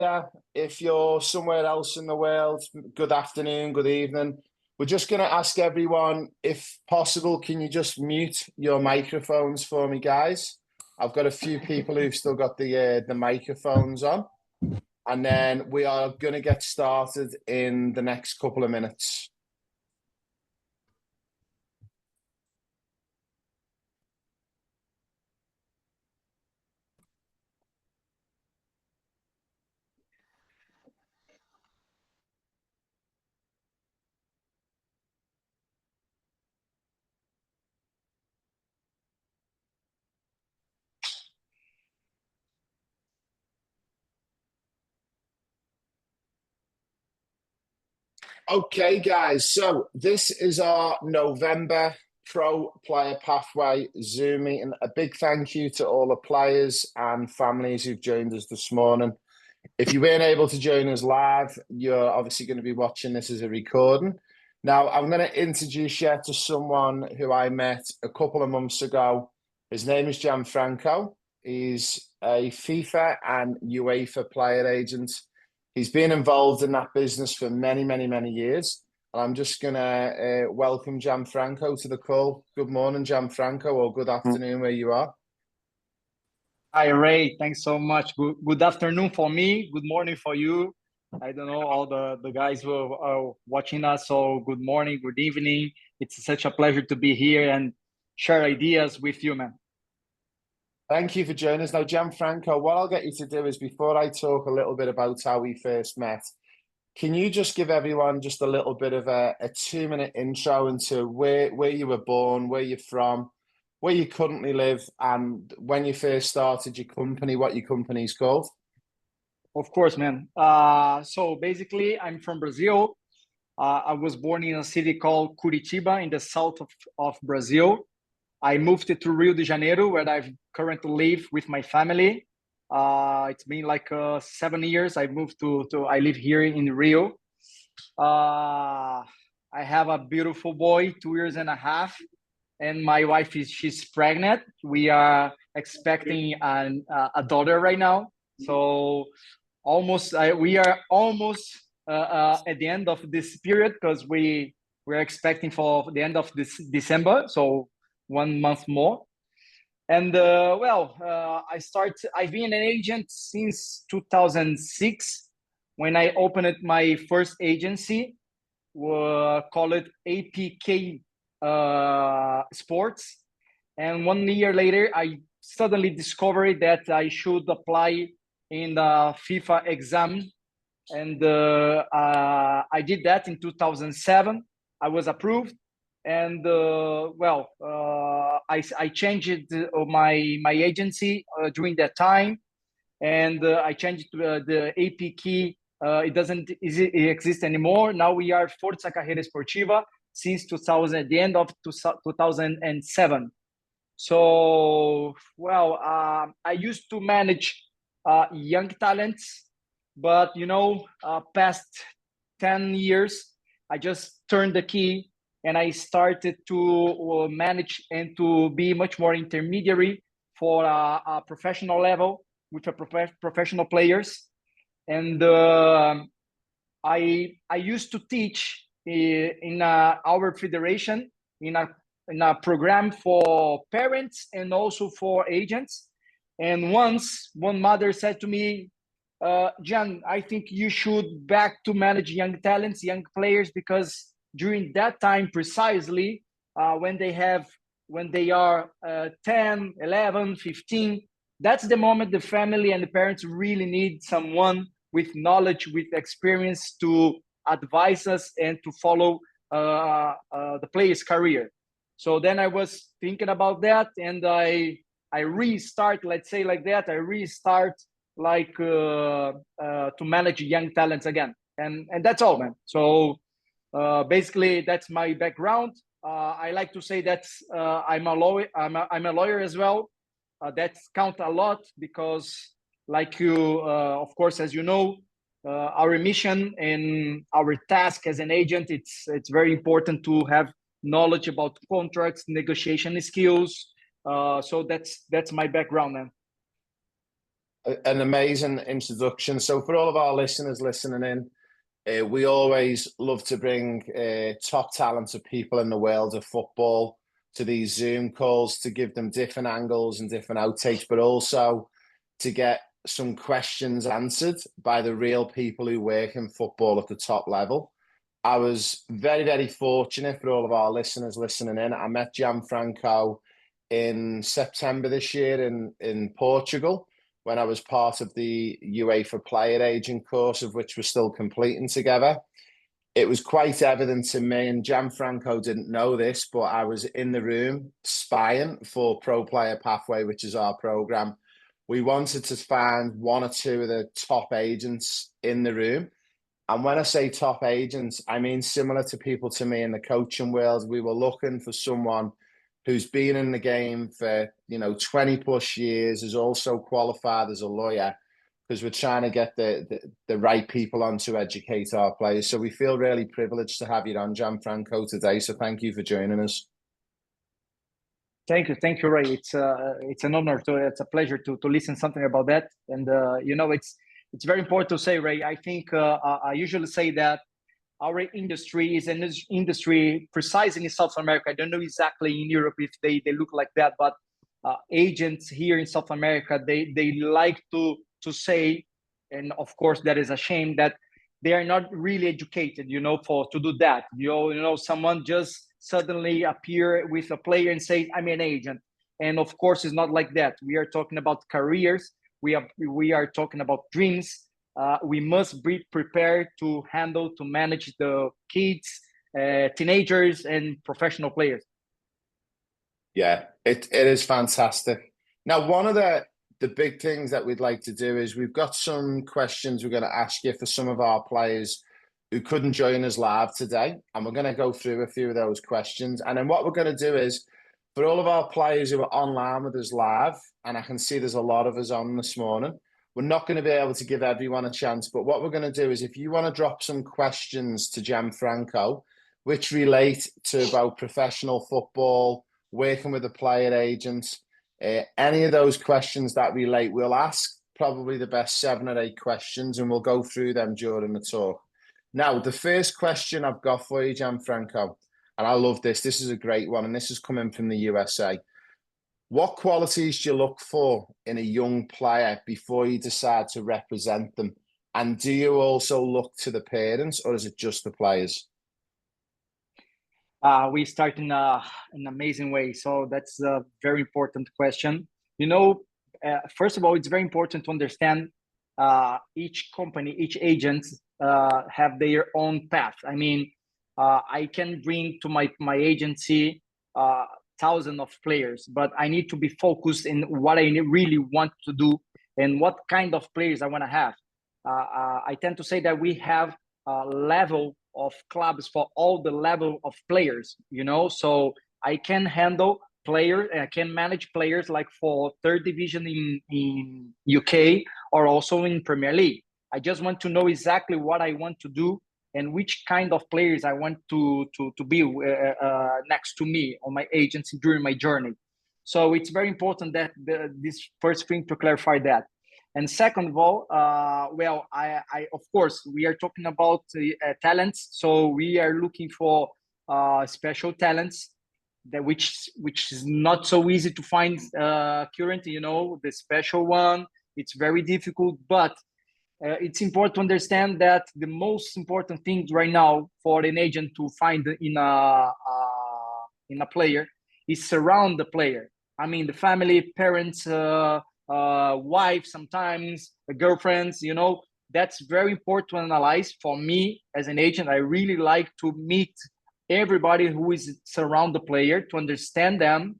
Yeah, if you're somewhere else in the world, good afternoon, good evening. We're just going to ask everyone, if possible, can you just mute your microphones for me, guys? I've got a few people who've still got the microphones on, and then we are going to get started in the next couple of minutes. Okay, guys, so this is our November Pro Player Pathway Zoom meeting. A big thank you to all the players and families who've joined us this morning. If you weren't able to join us live, you're obviously going to be watching this as a recording. Now, I'm going to introduce you to someone who I met a couple of months ago. His name is Gianfranco. He's a FIFA and UEFA player agent. He's been involved in that business for many, many, many years. And I'm just going to welcome Gianfranco to the call. Good morning, Gianfranco, or good afternoon where you are. Hi, Ray. Thanks so much. Good afternoon for me. Good morning for you. I don't know, all the guys who are watching us. So good morning, good evening. It's such a pleasure to be here and share ideas with you, man. Thank you for joining us. Now, Gianfranco, what I'll get you to do is, before I talk a little bit about how we first met, can you just give everyone just a little bit of a 2-minute intro into where you were born, where you're from, where you currently live, and when you first started your company, what your company's called? Of course, man. So basically, I'm from Brazil. I was born in a city called Curitiba in the south of Brazil. I moved to Rio de Janeiro, where I currently live with my family. It's been like 7 years. I moved I live here in Rio. I have a beautiful boy, 2 years and a half, and my wife she's pregnant. We are expecting a daughter right now. So we are almost at the end of this period, because we're expecting for the end of this December. So 1 month more. And I've been an agent since 2006, when I opened my first agency, call it APK Sports. And 1 year later, I suddenly discovered that I should apply in the FIFA exam. And I did that in 2007. I was approved. And I changed my agency during that time, and I changed to the APK. It doesn't exist anymore. Now we are Forza Carreira Esportiva since the end of 2007. So I used to manage young talents, but past 10 years, I just turned the key and I started to manage and to be much more intermediary for a professional level with professional players. And I used to teach in our federation in a program for parents and also for agents. And once one mother said to me, Gian, I think you should back to manage young talents, young players, because during that time precisely, when they are 10, 11, 15, that's the moment the family and the parents really need someone with knowledge, with experience to advise us and to follow the player's career. So then I was thinking about that, and I restart, let's say like that, I restart to manage young talents again. And that's all, man. So basically, that's my background. I like to say that I'm a lawyer. I'm a lawyer as well. That counts a lot, because, like you, of course, as you know, our mission and our task as an agent, it's very important to have knowledge about contracts, negotiation skills. So that's my background, man. An amazing introduction. So for all of our listeners listening in, we always love to bring top talented people in the world of football to these Zoom calls to give them different angles and different outtakes, but also to get some questions answered by the real people who work in football at the top level. I was very, very fortunate for all of our listeners listening in. I met Gianfranco in September this year in Portugal when I was part of the UEFA Player Agent course, of which we're still completing together. It was quite evident to me, and Gianfranco didn't know this, but I was in the room spying for Pro Player Pathway, which is our program. We wanted to find one or two of the top agents in the room. And when I say top agents, I mean similar to people to me in the coaching world. We were looking for someone who's been in the game for 20 plus years, is also qualified as a lawyer, because we're trying to get the right people on to educate our players. So we feel really privileged to have you on, Gianfranco, today. So thank you for joining us. Thank you, Ray. It's an honor it's a pleasure to listen something about that. And it's very important to say, Ray. I think I usually say that our industry is an industry precisely in South America. I don't know exactly in Europe if they look like that, but agents here in South America, they like to say, and of course that is a shame, that they are not really educated, to do that. Someone just suddenly appear with a player and say, I'm an agent. And of course, it's not like that. We are talking about careers. We are talking about dreams. We must be prepared to manage the kids, teenagers, and professional players. Yeah, it is fantastic. Now, one of the big things that we'd like to do is we've got some questions we're going to ask you for some of our players who couldn't join us live today. And we're going to go through a few of those questions. And then what we're going to do is, for all of our players who are online with us live, and I can see there's a lot of us on this morning, we're not going to be able to give everyone a chance. But what we're going to do is, if you want to drop some questions to Gianfranco, which relate to about professional football, working with a player agent, any of those questions that relate, we'll ask probably the best 7 or 8 questions, and we'll go through them during the talk. Now, the first question I've got for you, Gianfranco, and I love this. This is a great one, and this is coming from the USA. What qualities do you look for in a young player before you decide to represent them? And do you also look to the parents, or is it just the players? We start in an amazing way. So that's a very important question. First of all, it's very important to understand each company, each agent have their own path. I mean, I can bring to my agency thousands of players, but I need to be focused in what I really want to do and what kind of players I want to have. I tend to say that we have a level of clubs for all the level of players, so I can handle players, I can manage players like for third division in UK or also in Premier League. I just want to know exactly what I want to do and which kind of players I want to be next to me on my agency during my journey. So it's very important that this first thing to clarify that. And second of all, I of course, we are talking about talents. So we are looking for special talents that which is not so easy to find currently, the special one. It's very difficult, but it's important to understand that the most important thing right now for an agent to find in a player is surround the player. I mean, the family, parents, wife, sometimes girlfriends, that's very important to analyze. For me as an agent, I really like to meet everybody who is surround the player to understand them.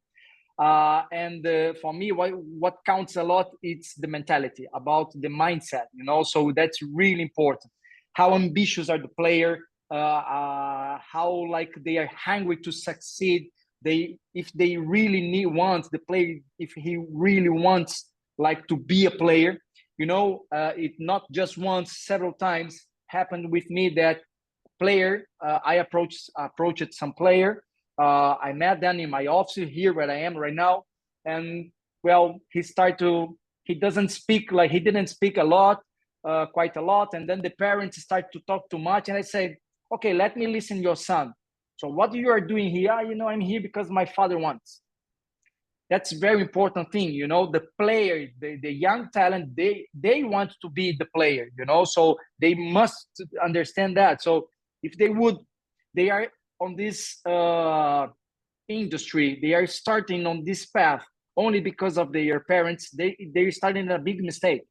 And for me, what counts a lot, it's the mentality, about the mindset, so that's really important. How ambitious are the player, how like they are hungry to succeed, if they really want the player, if he really wants like to be a player, it not just once, several times happened with me that player, I approached some player, I met them in my office here where I am right now, and well, he he didn't speak a lot, quite a lot. And then the parents start to talk too much. And I said, okay, let me listen to your son. So what you are doing here? I'm here because my father wants. That's a very important thing. The player, the young talent, they want to be the player, so they must understand that. So if they are on this industry, they are starting on this path only because of their parents, they're starting a big mistake,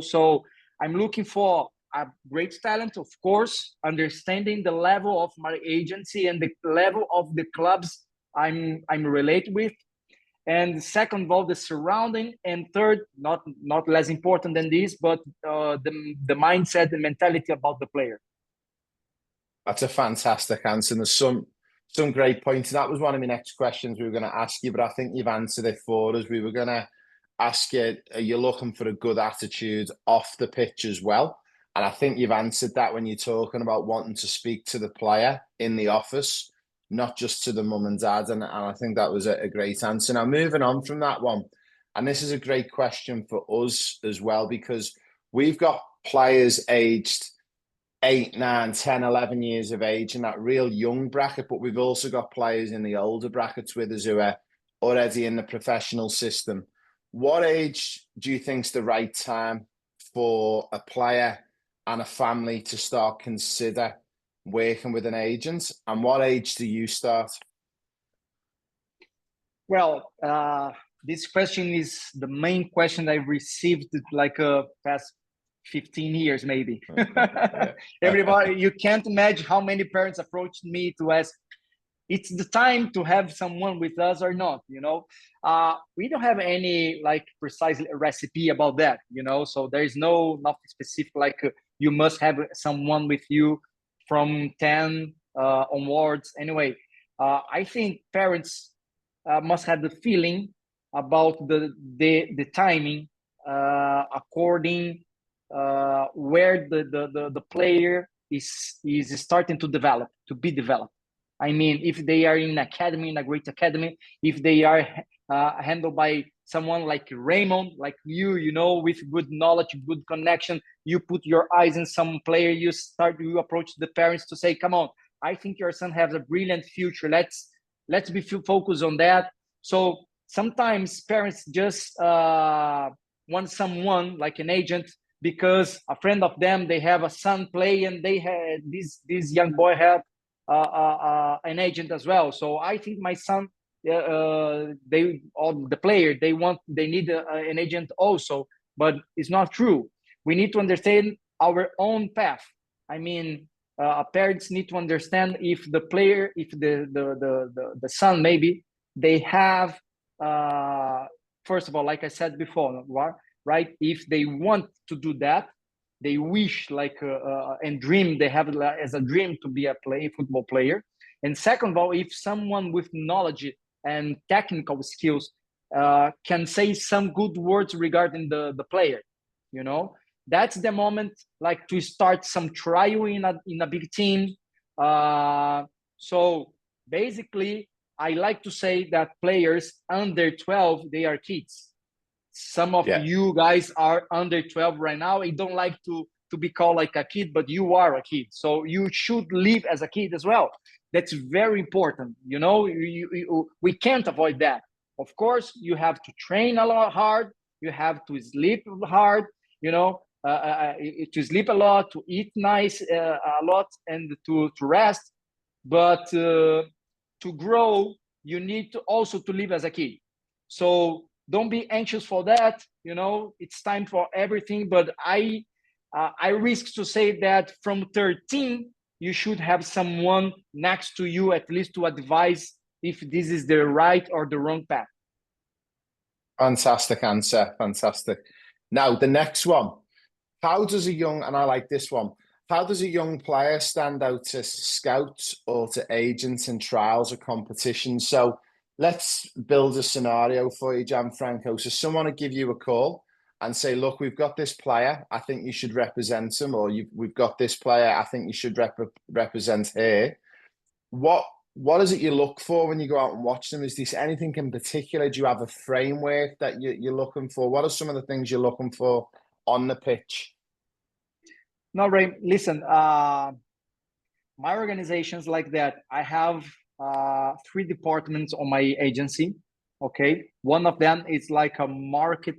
so I'm looking for a great talent, of course, understanding the level of my agency and the level of the clubs I'm related with, and second of all, the surrounding, and third, not less important than this, but the mindset, the mentality about the player. That's a fantastic answer. And there's some great points. And that was one of my next questions we were going to ask you, but I think you've answered it for us. We were going to ask you, are you looking for a good attitude off the pitch as well? And I think you've answered that when you're talking about wanting to speak to the player in the office, not just to the mum and dad. And I think that was a great answer. Now, moving on from that one, and this is a great question for us as well, because we've got players aged 8, 9, 10, 11 years of age in that real young bracket, but we've also got players in the older brackets with us who are already in the professional system. What age do you think is the right time for a player and a family to start consider working with an agent? And what age do you start? Well, this question is the main question I've received past 15 years, maybe. Everybody, you can't imagine how many parents approached me to ask, it's the time to have someone with us or not, we don't have any precise recipe about that, so there is nothing specific you must have someone with you from 10 onwards. Anyway, I think parents must have the feeling about the timing according where the player is starting to be developed. I mean, if they are in academy, in a great academy, if they are handled by someone like Raymond, like you, with good knowledge, good connection, you put your eyes in some player, you approach the parents to say, come on, I think your son has a brilliant future. Let's be focused on that. So sometimes parents just want someone like an agent because a friend of them, they have a son play and they had this young boy have an agent as well. So I think my son, the player, they need an agent also, but it's not true. We need to understand our own path. I mean, parents need to understand if the player, if the son, maybe they have, first of all, like I said before, right? If they want to do that, they wish and dream, they have as a dream to be a football player. And second of all, if someone with knowledge and technical skills can say some good words regarding the player, that's the moment to start some trial in a big team. So basically, I like to say that players under 12, they are kids. Some of you guys are under 12 right now. I don't like to be called like a kid, but you are a kid. So you should live as a kid as well. That's very important. We can't avoid that. Of course, you have to train a lot hard. You have to sleep hard, to sleep a lot, to eat nice a lot, and to rest. But to grow, you need to also to live as a kid. So don't be anxious for that. It's time for everything. But I risk to say that from 13, you should have someone next to you, at least to advise if this is the right or the wrong path. Fantastic answer. Fantastic. Now, the next one. How does and I like this one, how does a young player stand out to scouts or to agents in trials or competitions? So let's build a scenario for you, Gianfranco. So someone will give you a call and say, look, we've got this player, I think you should represent him, or we've got this player, I think you should represent her. What what is it you look for when you go out and watch them? Is this anything in particular? Do you have a framework that you're looking for? What are some of the things you're looking for on the pitch? No, Ray, listen, my organization's like that. I have three departments on my agency. Okay, one of them is like a market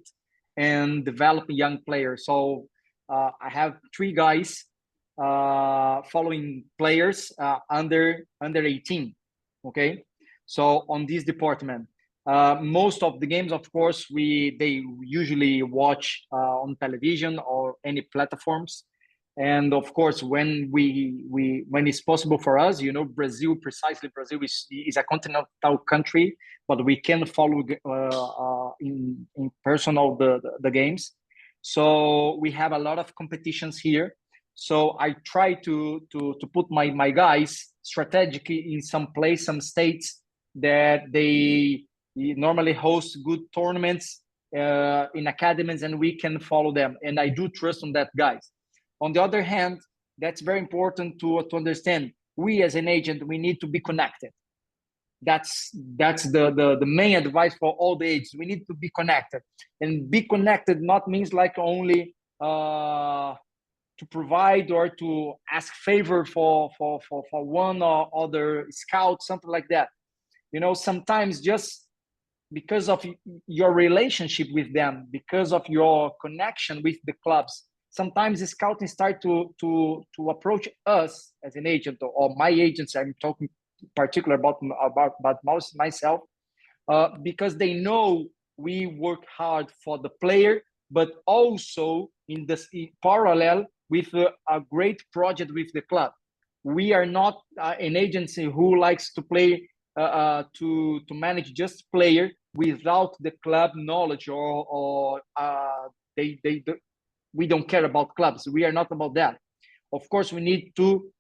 and develop young players. So I have three guys following players under 18. Okay, so on this department, most of the games, of course, they usually watch on television or any platforms. And of course, when when it's possible for us, you know, Brazil is a continental country, but we can follow in person all the games. So we have a lot of competitions here. So I try to put my guys strategically in some place, some states that they normally host good tournaments in academies, and we can follow them. And I do trust on that, guys. On the other hand, that's very important to understand. We as an agent, we need to be connected. That's the main advice for all the agents. We need to be connected, and be connected not means like only to provide or to ask favor for one or other scout, something like that. You know, sometimes just because of your relationship with them, because of your connection with the clubs, sometimes the scouting start to approach us as an agent, or my agents. I'm talking particular about myself, because they know we work hard for the player, but also in parallel with a great project with the club. We are not an agency who likes to play to manage just player without the club knowledge, or we don't care about clubs. We are not about that. Of course, we need to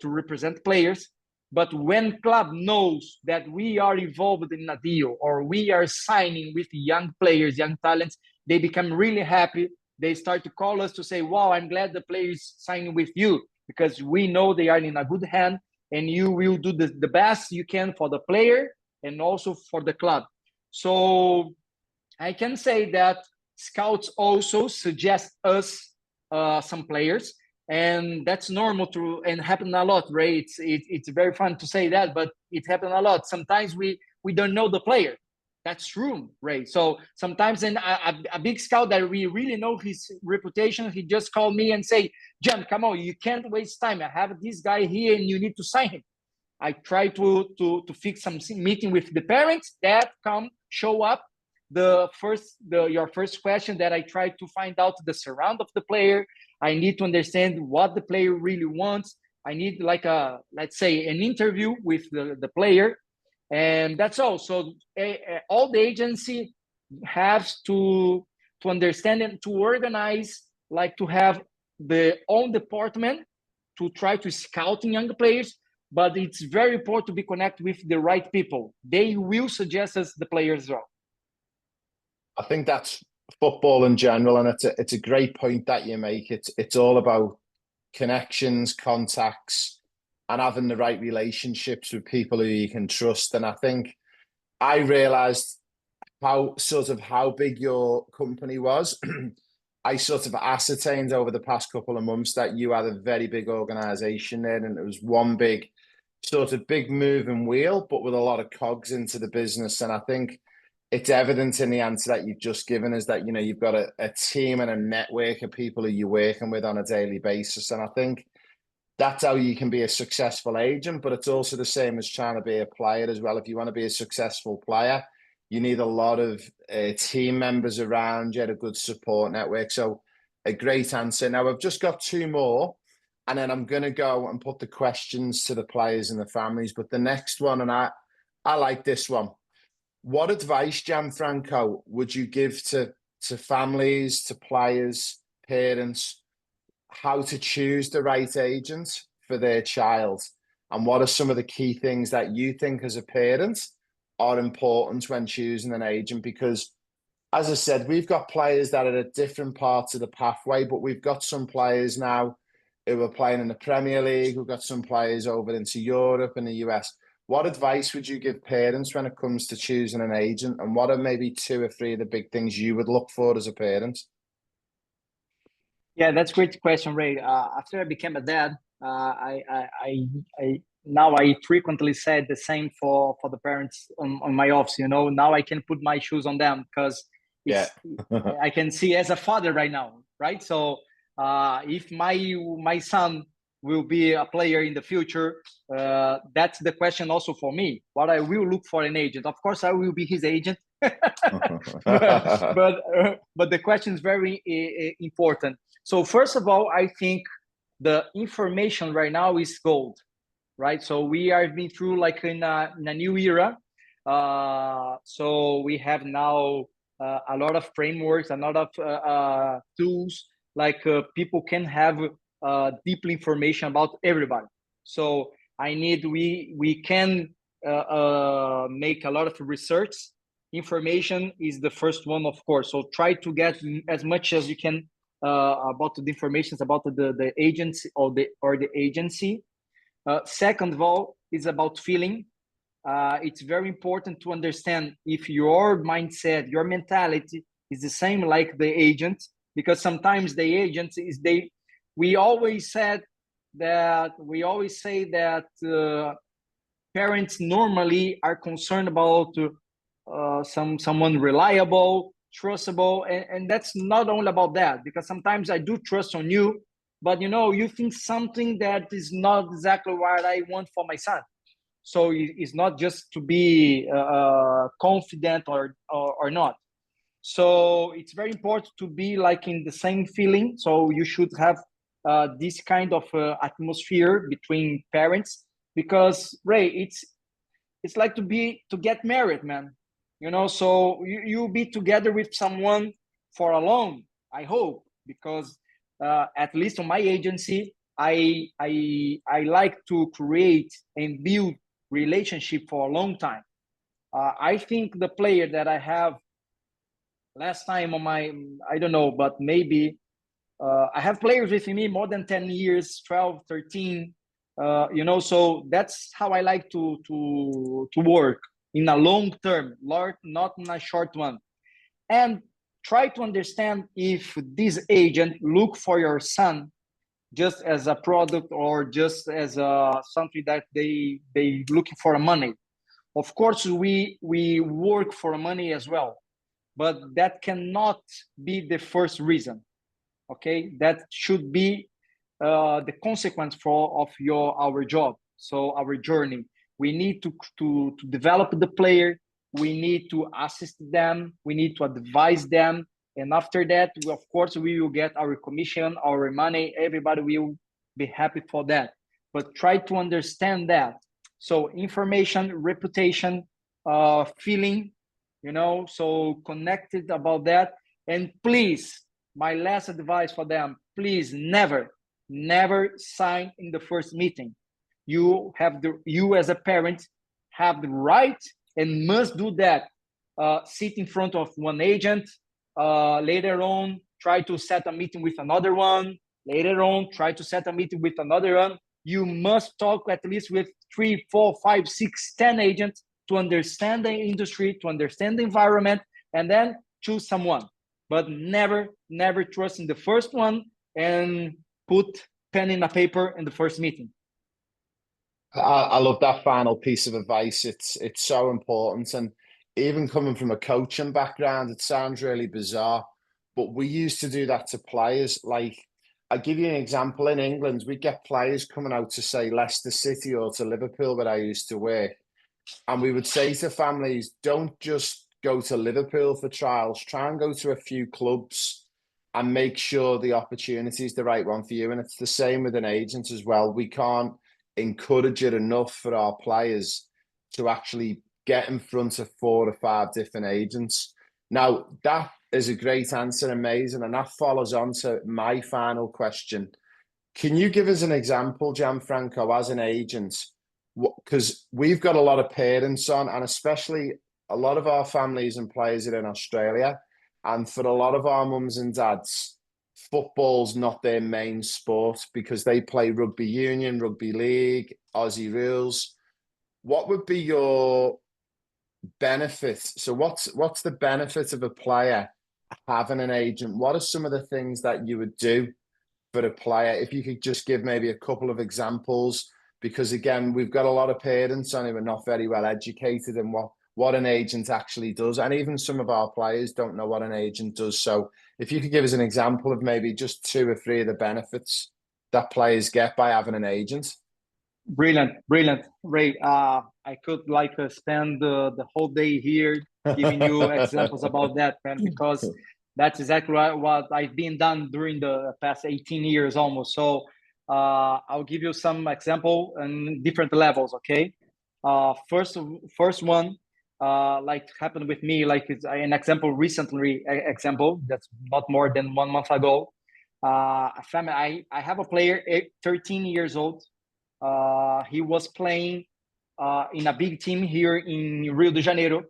represent players, but when club knows that we are involved in a deal or we are signing with young players, young talents, they become really happy. They start to call us to say, wow, I'm glad the player is signing with you, because we know they are in a good hand, and you will do the best you can for the player and also for the club. So I can say that scouts also suggest us some players, and that's normal to and happen a lot, right? It's very fun to say that, but it happens a lot. Sometimes we don't know the player. That's true, right? So sometimes a big scout that we really know his reputation, he just called me and say, Gian, come on, you can't waste time. I have this guy here and you need to sign him. I try to fix some meeting with the parents that show up. Your first question, that I try to find out the surround of the player. I need to understand what the player really wants. I need like let's say an interview with the player, and that's all. So all the agency has to understand and to organize, like to have their own department to try to scouting young players. But it's very important to be connected with the right people. They will suggest us the players as well. I think that's football in general, and it's a great point that you make. It's all about connections, contacts, and having the right relationships with people who you can trust. And I think I realized how big your company was. I sort of ascertained over the past couple of months that you had a very big organization there, and it was one big moving wheel, but with a lot of cogs into the business. And I think it's evident in the answer that you've just given is that, you know, you've got a team and a network of people who you're working with on a daily basis. And I think that's how you can be a successful agent, but it's also the same as trying to be a player as well. If you want to be a successful player, you need a lot of team members around you, a good support network. So a great answer. Now, I've just got two more, and then I'm going to go and put the questions to the players and the families. But the next one, and I like this one. What advice, Gianfranco, would you give to families, to players, parents, how to choose the right agent for their child? And what are some of the key things that you think as a parent are important when choosing an agent? Because, as I said, we've got players that are at different parts of the pathway, but we've got some players now who are playing in the Premier League. We've got some players over into Europe and the US. What advice would you give parents when it comes to choosing an agent? And what are maybe 2 or 3 of the big things you would look for as a parent? Yeah, that's a great question, Ray. After I became a dad, I now I frequently said the same for the parents on my office. You know, now I can put my shoes on them because Yeah. it's I can see as a father right now, right? So if my son will be a player in the future, that's the question also for me. What I will look for an agent. Of course, I will be his agent. But the question is very important. So first of all, I think the information right now is gold, right? So we are been through like in a new era. So we have now a lot of frameworks, a lot of tools, like people can have deep information about everybody. So we can make a lot of research. Information is the first one, of course. So try to get as much as you can about the information about the agency or the agency. Second of all, is about feeling. It's very important to understand if your mindset, your mentality is the same like the agent, because sometimes the agent is they. We always say that parents normally are concerned about someone reliable, trustable, and that's not only about that, because sometimes I do trust on you, but you think something that is not exactly what I want for my son. So it's not just to be confident or not. So it's very important to be like in the same feeling. So you should have this kind of atmosphere between parents, because Ray, it's like to get married, man. So you'll be together with someone for a long, I hope, because at least on my agency, I like to create and build relationship for a long time. I think the player that I have last time on my, I don't know, but maybe I have players with me more than 10 years, 12, 13. So that's how I like to work in a long term, not in a short one. And try to understand if this agent look for your son just as a product or just as something that they looking for money. Of course, we work for money as well, but that cannot be the first reason. Okay, that should be the consequence of our job. So our journey, we need to develop the player, we need to assist them, we need to advise them, and after that, of course, we will get our commission, our money. Everybody will be happy for that. But try to understand that. So information, reputation, feeling, so connected about that. And please, my last advice for them, please never sign in the first meeting. You as a parent have the right and must do that. Sit in front of one agent, later on try to set a meeting with another one, later on try to set a meeting with another one. You must talk at least with 3, 4, 5, 6, 10 agents to understand the industry, to understand the environment, and then choose someone. But never trust in the first one and put pen in a paper in the first meeting. I love that final piece of advice. It's so important. And even coming from a coaching background, it sounds really bizarre, but we used to do that to players. Like, I'll give you an example. In England, we get players coming out to, say, Leicester City or to Liverpool, where I used to work. And we would say to families, don't just go to Liverpool for trials, try and go to a few clubs and make sure the opportunity is the right one for you. And it's the same with an agent as well. We can't encourage it enough for our players to actually get in front of 4 or 5 different agents. Now, that is a great answer, amazing. And that follows on to my final question. Can you give us an example, Gianfranco, as an agent? Because we've got a lot of parents on, and especially a lot of our families and players are in Australia. And for a lot of our mums and dads, football's not their main sport because they play rugby union, rugby league, Aussie rules. what would be your benefits? So what's the benefit of a player having an agent? What are some of the things that you would do for a player? If you could just give maybe a couple of examples, because again, we've got a lot of parents on who are not very well educated in what an agent actually does. And even some of our players don't know what an agent does. So if you could give us an example of maybe just 2 or 3 of the benefits that players get by having an agent. Brilliant, brilliant, Ray. I could like spend the whole day here giving you examples about that, man, because that's exactly what I've been done during the past 18 years almost. So I'll give you some example in different levels, okay? First one, like happened with me, like it's an example recently, example that's not more than 1 month ago. A family, I have a player, 13 years old. He was playing in a big team here in Rio de Janeiro,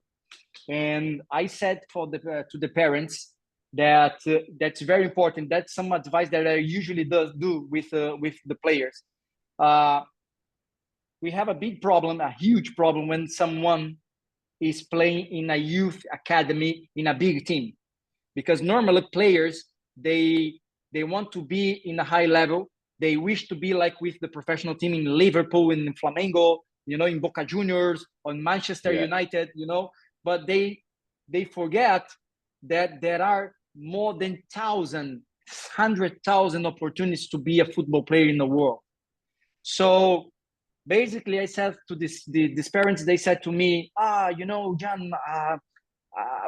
and I said to the parents that that's very important. That's some advice that I usually do with the players. We have a big problem, a huge problem, when someone is playing in a youth academy in a big team, because normally players they want to be in a high level. They wish to be like with the professional team in Liverpool, in Flamengo, in Boca Juniors, on Manchester United, but they forget that there are more than 100,000 opportunities to be a football player in the world. So basically, I said to these parents, they said to me, John,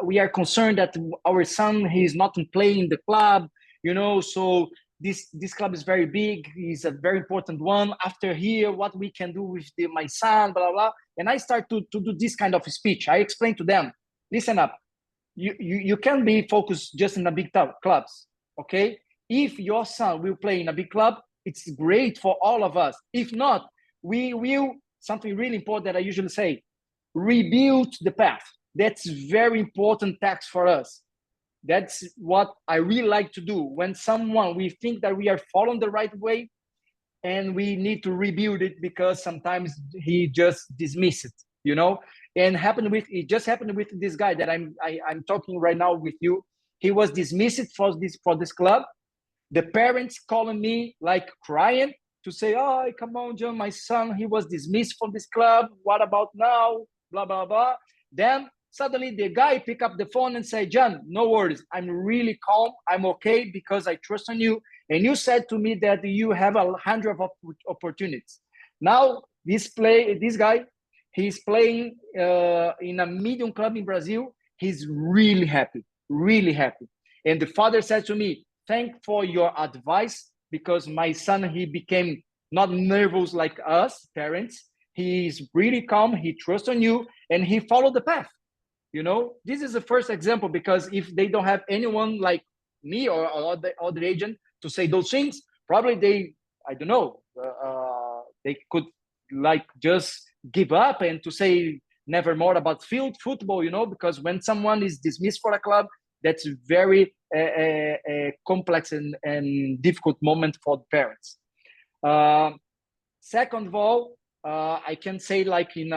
we are concerned that our son, he's not playing the club, so this club is very big, it's a very important one. After here, what we can do with my son, blah, blah, blah. And I start to do this kind of speech. I explain to them, listen up, you can be focused just in the big clubs, okay? If your son will play in a big club, it's great for all of us. If not, we will, something really important that I usually say, rebuild the path. That's very important task for us. That's what I really like to do. When we think that we are following the right way, and we need to rebuild it, because sometimes he just dismiss it, And it just happened with this guy that I'm talking right now with you. He was dismissed for this club. The parents calling me like crying to say, "Oh, come on, John, my son, he was dismissed from this club. What about now? Blah, blah, blah." Then suddenly the guy pick up the phone and say, "John, no worries. I'm really calm. I'm okay because I trust on you. And you said to me that you have 100 opportunities." Now this guy, he's playing in a medium club in Brazil. He's really happy, really happy. And the father said to me, "Thank for your advice, because my son, he became not nervous like us parents. He's really calm. He trusts on you, and he followed the path." This is the first example, because if they don't have anyone like me or other agent to say those things, probably I don't know, they could like just give up and to say never more about field football, because when someone is dismissed for a club, that's very complex and difficult moment for the parents. Second of all, I can say like in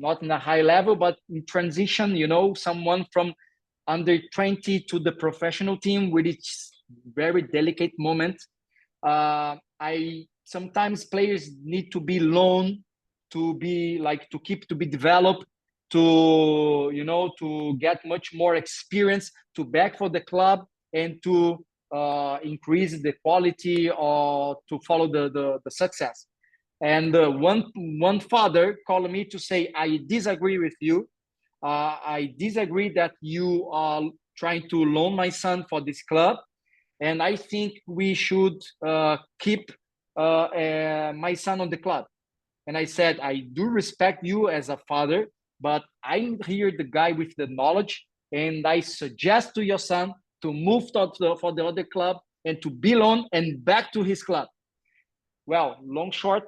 not in a high level, but in transition, someone from under 20 to the professional team, with its very delicate moment. Sometimes players need to be loaned to be developed, to get much more experience, to back for the club, and to increase the quality or to follow the success. And one father called me to say, "I disagree with you. I disagree that you are trying to loan my son for this club. And I think we should keep my son on the club." And I said, "I do respect you as a father, but I'm here the guy with the knowledge, and I suggest to your son to move for the other club and to be loaned and back to his club." Well, long short,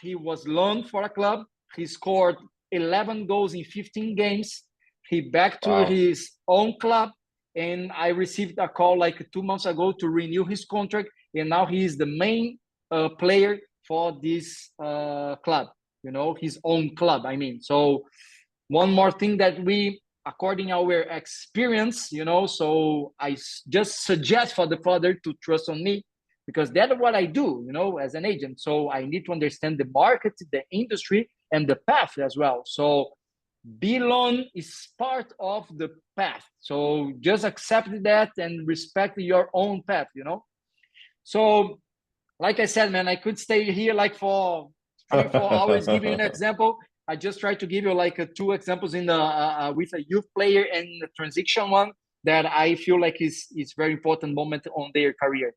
he was loaned for a club. He scored 11 goals in 15 games. He back to his own club, and I received a call like 2 months ago to renew his contract, and now he is the main player for this club, you know, his own club, I mean. So one more thing that we, according our experience, you know, so I just suggest for the father to trust on me, because that's what I do, you know, as an agent. So I need to understand the market, the industry, and the path as well. So belong is part of the path. So just accept that and respect your own path, you know. So like I said, man, I could stay here like for 3 or 4 hours giving you an example. I just tried to give you like two examples in the with a youth player and the transition one that I feel like is very important moment on their career.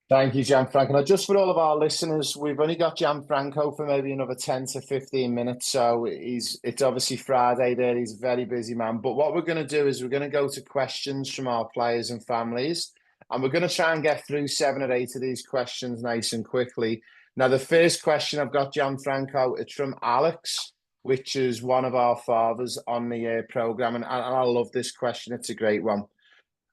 Thank you, Gianfranco. Now, just for all of our listeners, we've only got Gianfranco for maybe another 10 to 15 minutes. So it's obviously Friday there. He's a very busy man. But what we're going to do is we're going to go to questions from our players and families. And we're going to try and get through 7 or 8 of these questions nice and quickly. Now, the first question I've got, Gianfranco, it's from Alex, which is one of our fathers on the program. And I love this question. It's a great one.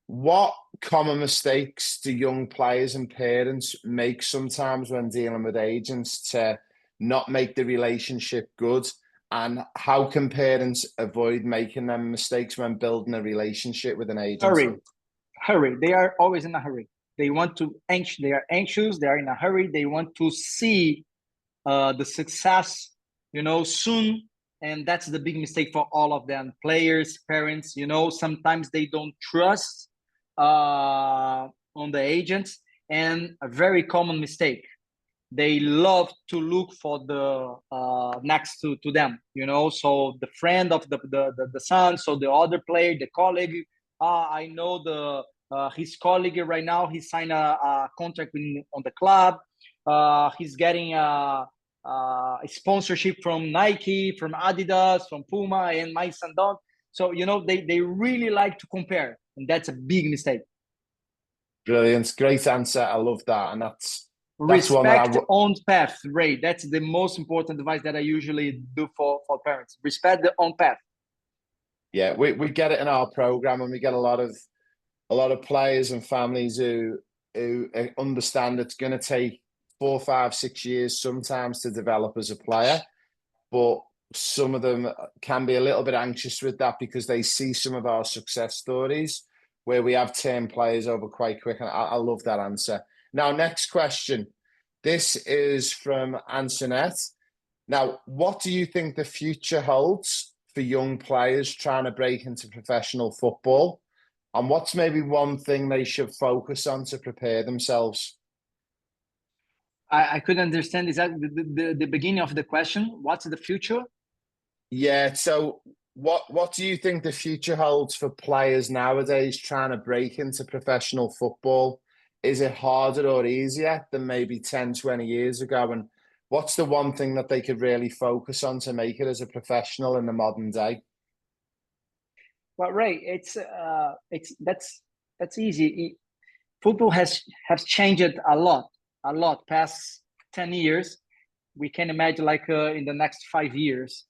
What common mistakes do young players and parents make sometimes when dealing with agents to not make the relationship good? And how can parents avoid making them mistakes when building a relationship with an agent? Hurry. They are always in a hurry. They want to anxious. They are anxious. They are in a hurry. They want to see the success, you know, soon. And that's the big mistake for all of them. Players, parents, you know, sometimes they don't trust on the agents, and a very common mistake, they love to look for the next to them, you know, so the friend of the son, so the other player, the colleague, I know the his colleague right now, he signed a contract on the club, he's getting a sponsorship from Nike, from Adidas, from Puma, and my son don't. So, you know, they really like to compare, and that's a big mistake. Brilliant. Great answer. I love that. And that's respect own path, Ray. That's the most important advice that I usually do for parents. Respect the own path. Yeah, we get it in our program, and we get a lot of players and families who understand it's going to take 4, 5, 6 years sometimes to develop as a player, but some of them can be a little bit anxious with that because they see some of our success stories where we have turned players over quite quick. And I love that answer. Now, next question. This is from Antoinette. Now, what do you think the future holds for young players trying to break into professional football? And what's maybe one thing they should focus on to prepare themselves? I couldn't understand. Is that the beginning of the question? What's the future? Yeah, so what do you think the future holds for players nowadays trying to break into professional football? Is it harder or easier than maybe 10, 20 years ago? And what's the one thing that they could really focus on to make it as a professional in the modern day? Well, Ray, that's easy. Football has changed a lot. Past 10 years. We can imagine like in the next 5 years,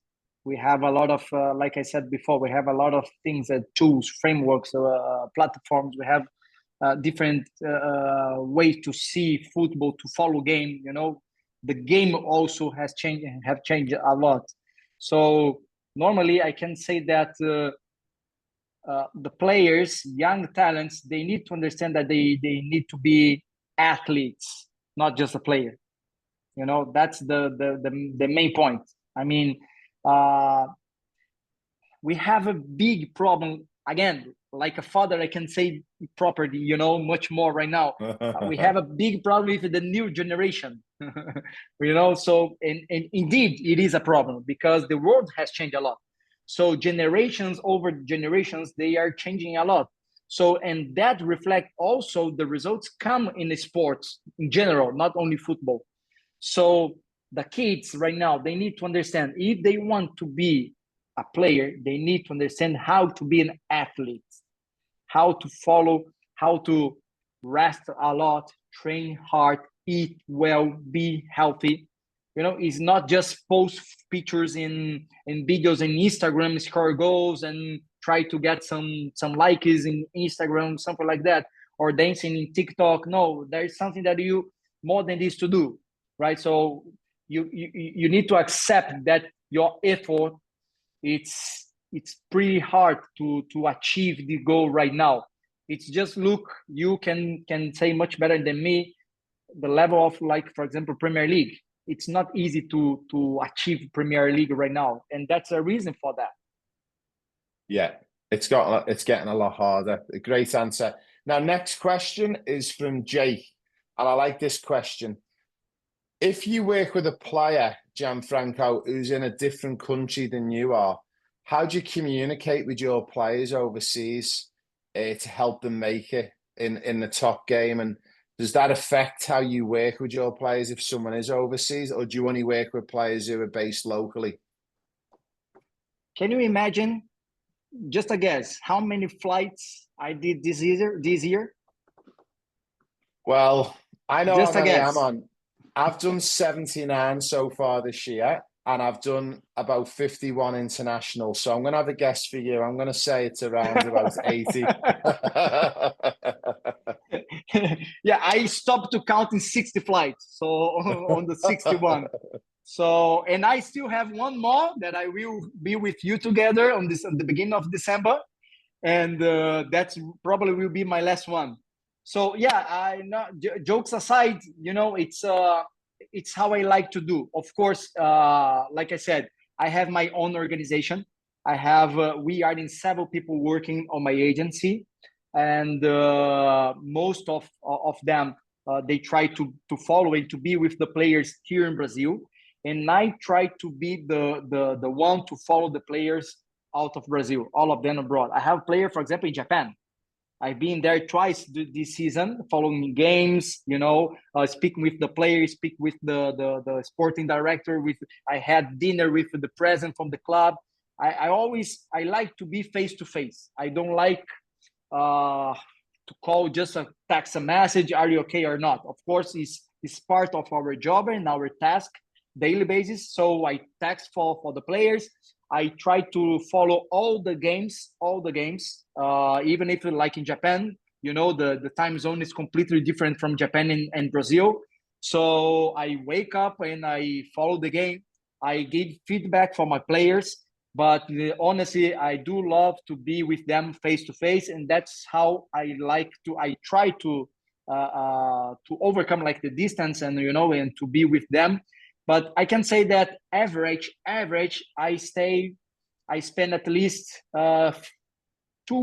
we have a lot of, like I said before, we have a lot of things, tools, frameworks, platforms. We have different ways to see football, to follow game. You know, the game also have changed a lot. So normally I can say that the players, young talents, they need to understand that they need to be athletes, not just a player. You know, that's the main point. I mean, we have a big problem. Again, like a father, I can say properly, you know, much more right now. We have a big problem with the new generation, you know, so, and indeed it is a problem because the world has changed a lot. So generations over generations, they are changing a lot. So, and that reflect also the results come in the sports in general, not only football. So the kids right now, they need to understand if they want to be a player, they need to understand how to be an athlete, how to follow, how to rest a lot, train hard, eat well, be healthy. You know, it's not just post pictures in videos in Instagram, score goals and try to get some likes in Instagram, something like that, or dancing in TikTok. No, there is something that you more than this to do. right? So you need to accept that your effort, it's pretty hard to achieve the goal right now. It's just, look, you can say much better than me the level of, like, for example, Premier League. It's not easy to achieve Premier League right now, and that's a reason for that. Yeah, it's getting a lot harder. A great answer. Now, next question is from Jake, and I like this question. If you work with a player, Gianfranco, who's in a different country than you are, how do you communicate with your players overseas to help them make it in the top game? And does that affect how you work with your players if someone is overseas, or do you only work with players who are based locally? Can you imagine, just a guess, how many flights I did this year? Well, I know Just how a many guess. I'm on. I've done 79 so far this year, and I've done about 51 international. So I'm going to have a guess for you. I'm going to say it's around about 80. Yeah, I stopped to count in 60 flights. So on the 61. So, and I still have one more that I will be with you together on the beginning of December. And that's probably will be my last one. So yeah, I know, jokes aside, it's how I like to do. Of course, like I said, I have my own organization. I have we are in several people working on my agency, and most of them they try to follow and to be with the players here in Brazil, and I try to be the one to follow the players out of Brazil, all of them abroad. I have a player, for example, in Japan. I've been there twice this season, following games, speaking with the players, speak with the sporting director. I had dinner with the president from the club. I like to be face to face. I don't like to call just a text a message, are you okay or not? Of course, it's part of our job and our task daily basis. So I text for the players. I try to follow all the games, even if, like in Japan, the time zone is completely different from Japan and Brazil. So I wake up and I follow the game. I give feedback for my players, but honestly, I do love to be with them face to face, and that's how I try to overcome like the distance and and to be with them. But I can say that average, I spend at least 2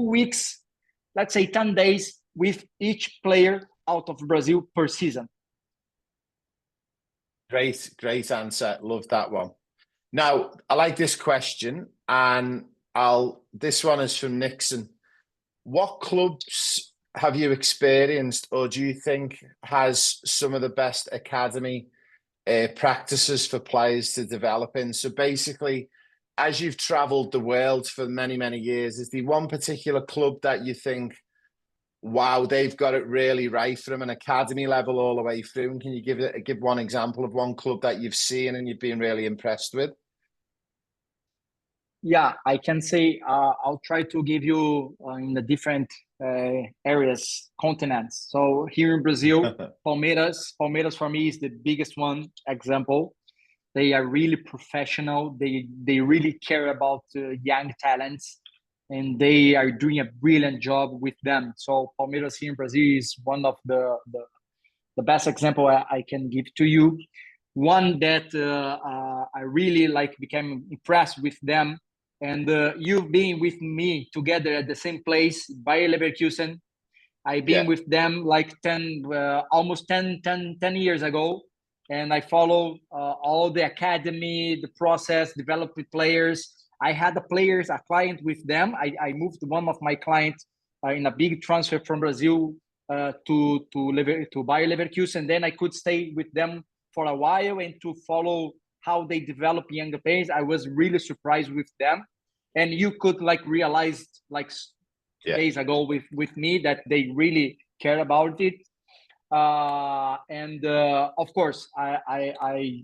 weeks, let's say 10 days with each player out of Brazil per season. Great answer. Love that one. Now, I like this question, and this one is from Nixon. What clubs have you experienced, or do you think has some of the best academy practices for players to develop in? So basically, as you've traveled the world for many, many years, is there one particular club that you think, wow, they've got it really right from an academy level all the way through? And can you give one example of one club that you've seen and you've been really impressed with? Yeah, I can say I'll try to give you in the different areas, continents. So here in Brazil, Palmeiras for me is the biggest one example. They are really professional. They really care about young talents, and they are doing a brilliant job with them. So Palmeiras here in Brazil is one of the best example I can give to you. One that I really became impressed with them, and you've been with me together at the same place, Bayer Leverkusen. I've been with them like 10, almost 10 years ago. And I follow all the academy, the process, develop with players. I had a client with them. I moved one of my clients in a big transfer from Brazil to Bayer Leverkusen. Then I could stay with them for a while and to follow how they develop younger players. I was really surprised with them. And you could realize 2 days ago with me that they really care about it. And of course, I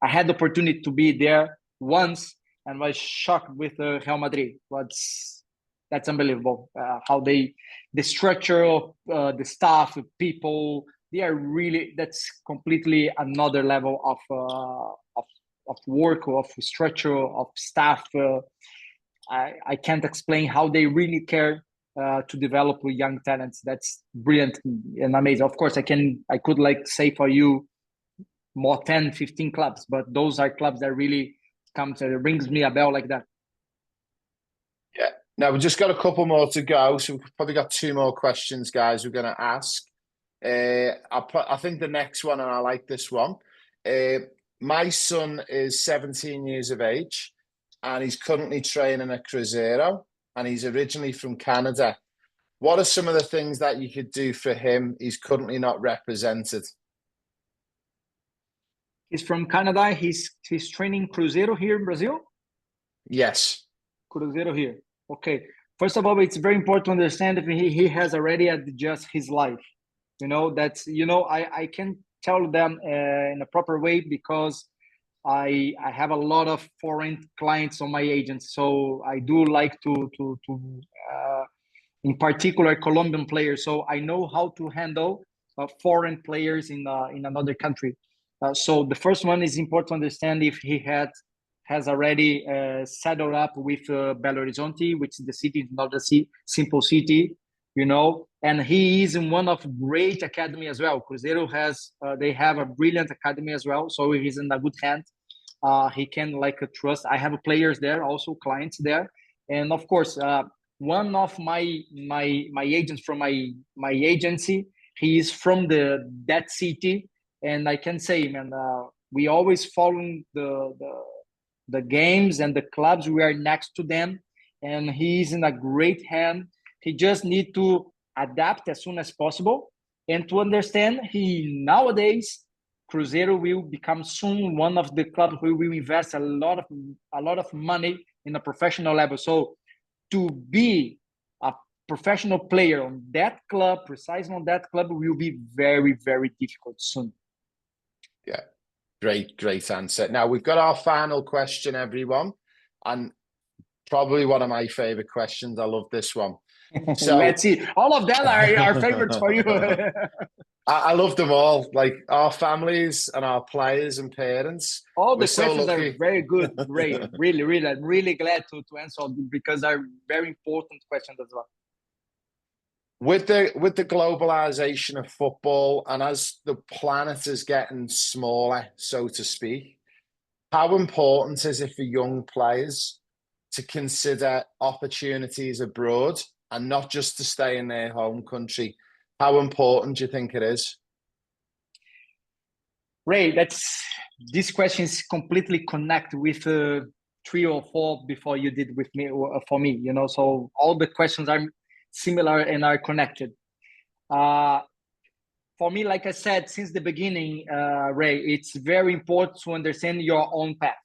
had the opportunity to be there once and was shocked with Real Madrid. That's unbelievable how the structure of the staff, people, they are really, that's completely another level of work, of structure, of staff. I can't explain how they really care to develop young talents. That's brilliant and amazing. Of course, I could like say for you more 10, 15 clubs, but those are clubs that really rings me a bell like that. Yeah. Now we've just got a couple more to go, so we've probably got 2 more questions, guys. We're going to ask. I think the next one, and I like this one. My son is 17 years of age, and he's currently training at Cruzeiro, and he's originally from Canada. What are some of the things that you could do for him? He's currently not represented. He's from Canada. He's training Cruzeiro here in Brazil. Yes. Cruzeiro here. Okay. First of all, it's very important to understand that he has already adjusted his life. That's, I can tell them in a proper way because I have a lot of foreign clients on my agents. So I do like to in particular, Colombian players. So I know how to handle foreign players in another country. So the first one is important to understand if he has already settled up with Belo Horizonte, which is the city, is not a simple city, and he is in one of great academy as well. Cruzeiro they have a brilliant academy as well, so he's in a good hand. He can trust. I have players there, also clients there, and of course, one of my agents from my agency, he is from that city, and I can say, man, we always following the games and the clubs. We are next to them, and he's in a great hand. He just need to adapt as soon as possible and to understand nowadays Cruzeiro will become soon one of the clubs who will invest a lot of money in a professional level. So to be a professional player on that club, precisely on that club, will be very, very difficult soon. Yeah. Great answer. Now we've got our final question, everyone, and probably one of my favorite questions. I love this one. So let's see. All of them are favorites for you. I love them all. Like our families and our players and parents. All the questions are very good. Great. Really, really. I'm really glad to answer because they're very important questions as well. With the globalization of football and as the planet is getting smaller, so to speak, how important is it for young players to consider opportunities abroad and not just to stay in their home country? How important do you think it is? Ray, this question is completely connected with 3 or 4 before you did with me for me. So all the questions are similar and are connected. For me, like I said, since the beginning, Ray, it's very important to understand your own path.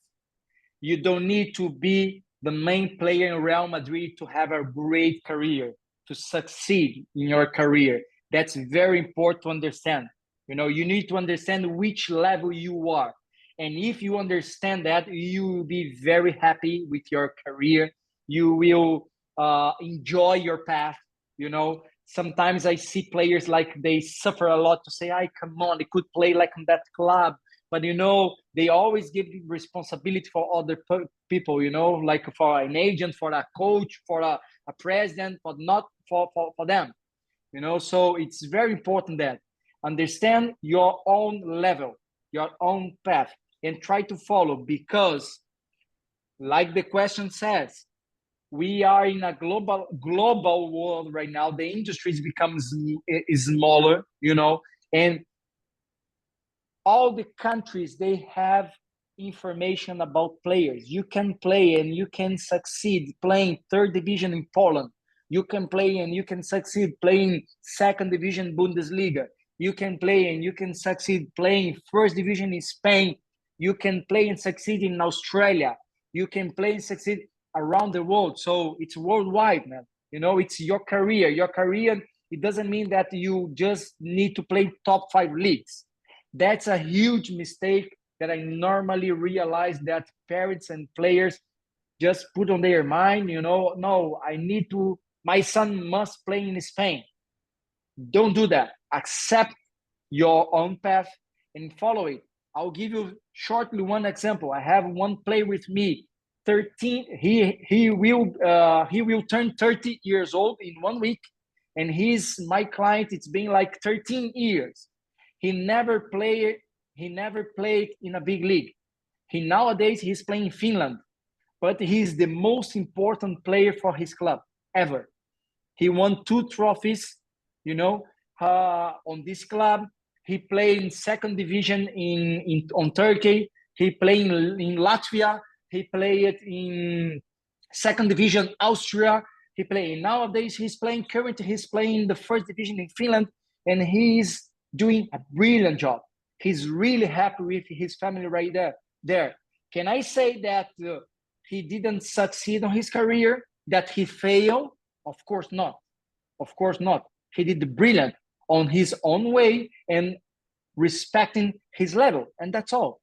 You don't need to be the main player in Real Madrid to have a great career, to succeed in your career. That's very important to understand. You need to understand which level you are. And if you understand that, you will be very happy with your career. You will enjoy your path. Sometimes I see players they suffer a lot to say, come on, they could play like in that club. But, they always give responsibility for other people, like for an agent, for a coach, for a president, but not for them. So it's very important that understand your own level, your own path, and try to follow, because like the question says, we are in a global world right now. The industry becomes smaller, and all the countries, they have information about players. You can play and you can succeed playing 3rd division in Poland. You can play and you can succeed playing 2nd division Bundesliga. You can play and you can succeed playing 1st division in Spain. You can play and succeed in Australia. You can play and succeed around the world. So it's worldwide, man. It's your career. Your career, it doesn't mean that you just need to play top 5 leagues. That's a huge mistake that I normally realize that parents and players just put on their mind, no, my son must play in Spain. Don't do that. Accept your own path and follow it. I'll give you shortly one example. I have one player with me, 13. He will turn 30 years old in 1 week, and he's my client. It's been like 13 years. He never played in a big league. Nowadays he's playing in Finland, but he's the most important player for his club ever. He won 2 trophies, on this club. He played in second division on Turkey. He played in Latvia. He played in second division Austria. Nowadays he's playing the first division in Finland, and he's doing a brilliant job. He's really happy with his family right there. Can I say that he didn't succeed on his career, that he failed? Of course not. He did brilliant on his own way and respecting his level, and that's all.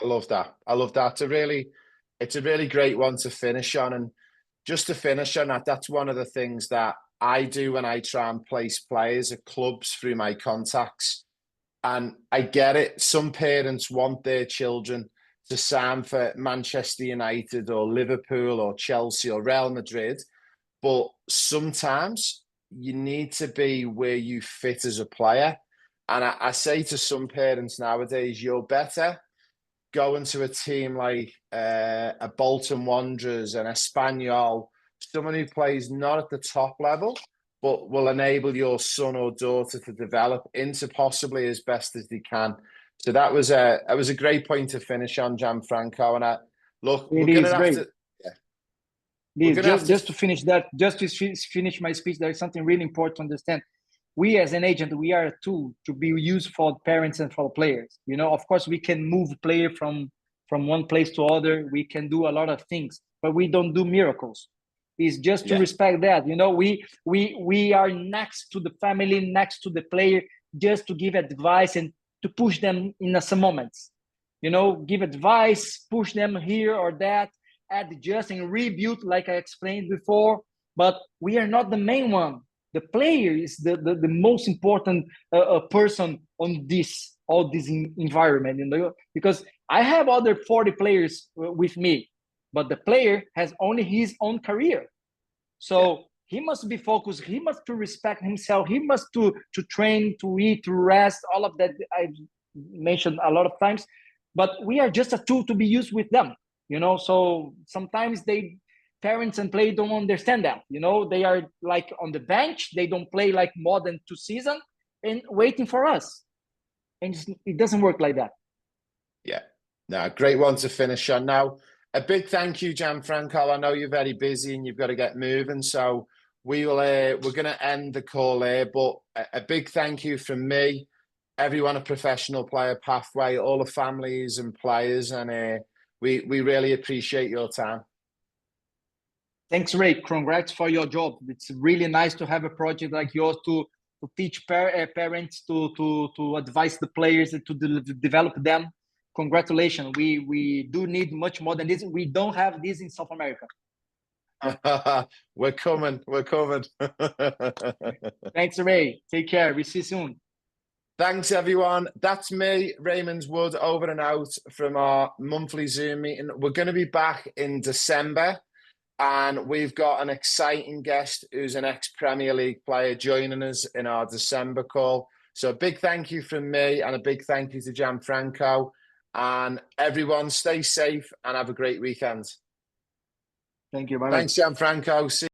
I love that. It's a really great one to finish on. And just to finish on that, that's one of the things that I do when I try and place players at clubs through my contacts. And I get it. Some parents want their children to sign for Manchester United or Liverpool or Chelsea or Real Madrid. But sometimes you need to be where you fit as a player. And I say to some parents nowadays, you're better going to a team like a Bolton Wanderers, an Espanyol, someone who plays not at the top level, but will enable your son or daughter to develop into possibly as best as they can. So that was a great point to finish on, Gianfranco. And we're going to have to. Just to finish my speech, there is something really important to understand. We as an agent, we are a tool to be used for parents and for players. Of course, we can move player from one place to other. We can do a lot of things, but we don't do miracles. It's just to respect that. We are next to the family, next to the player, just to give advice and to push them in some moments. Give advice, push them here or that, adjust and rebuild, like I explained before. But we are not the main one. The player is the most important person on this environment, because I have other 40 players with me, but the player has only his own career. So he must be focused. He must to respect himself. He must to train, to eat, to rest, all of that I've mentioned a lot of times. But we are just a tool to be used with them, So sometimes parents and players don't understand that. They are like on the bench. They don't play like more than 2 seasons and waiting for us. And it doesn't work like that. Yeah. No, great one to finish on. Now, a big thank you, Gianfranco. I know you're very busy and you've got to get moving. So we're going to end the call there. But a big thank you from me, everyone at Professional Player Pathway, all the families and players. And we really appreciate your time. Thanks, Ray. Congrats for your job. It's really nice to have a project like yours to teach parents, to advise the players, and to develop them. Congratulations. We do need much more than this. We don't have this in South America. We're coming. Thanks, Ray. Take care. We see you soon. Thanks, everyone. That's me, Raymond Wood, over and out from our monthly Zoom meeting. We're going to be back in December. And we've got an exciting guest who's an ex-Premier League player joining us in our December call. So a big thank you from me and a big thank you to Gianfranco. And everyone, stay safe and have a great weekend. Thank you. Bye-bye. Thanks, Gianfranco. See